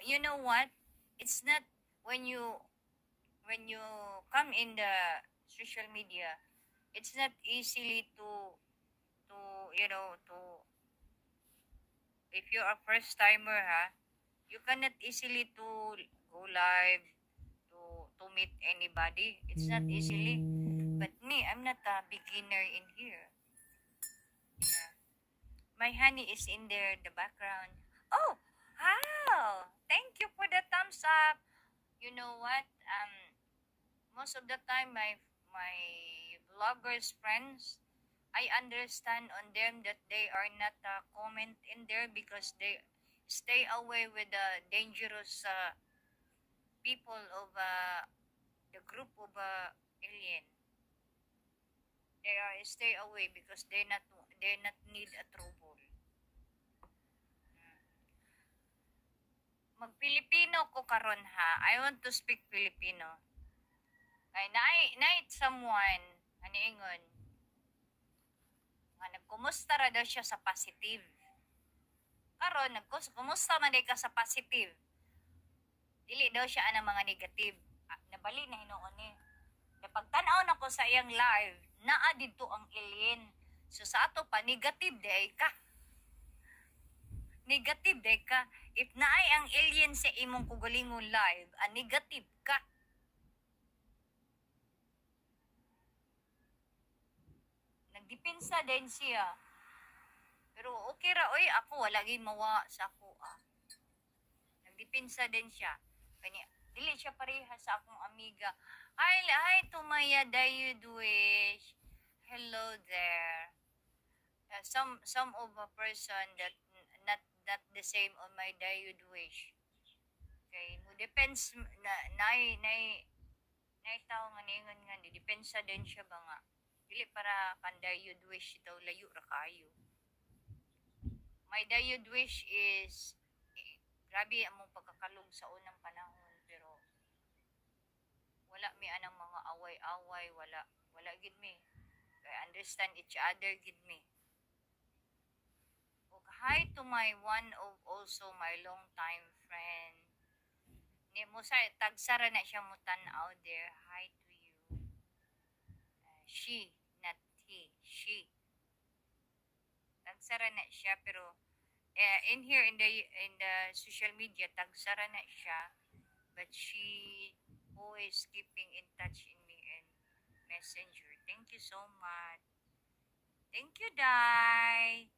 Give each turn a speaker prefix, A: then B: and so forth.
A: You know what? It's not when you come in the social media, it's not easily to to if you're a first timer, you cannot easily to go live to meet anybody. It's not easily. But me, I'm not a beginner in here. Yeah. My honey is in there in the background. Oh, how? Thank you for the thumbs up. You know what? Most of the time, my vloggers friends, I understand on them that they are not comment in there because they stay away with the dangerous people of the group of alien. They are stay away because they not need a trouble. Mag-Filipino ko karon ha. I want to speak Filipino. Kay night someone aniingon nga nagkumusta ra daw siya sa positive. Karon nagkumusta man day ka sa positive. Dili daw siya anang mga negative. Nabali na hinuon ni. Napagtan-aw na ko sa iyang live, naa dito ang alien. So sa ato pa negative day ka. Negative day ka. If naay ang alien sa imong kugalingon live, negative ka. Nagdepensa din siya. Pero okay ra, oy, ako wala gyud mawa sa ako. Nagdepensa din siya. Kanya, dili siya pareha sa akong amiga. Hi to Maya Dayudwish. Hello there. Some of a person that not the same on my Dayudwish. Okay, mo depends na tao nga ningon nga ni depensa din siya ba nga. Dili para kan Dayudwish daw layo ra kayo. My Dayudwish is grabe among pagkakalog sa unang panahon pero wala mi anang mga away-away, wala gid mi. Kay understand each other gid mi. Og hi to my one of also my long time friend. Ni mo sa tagsara na siya mo tan-aw there. Hi to you. She, not he, she. Tagsara na siya pero in here in the social media tagsara na siya but she always keeping in touch in me and messenger. Thank you so much. Thank you, Dai.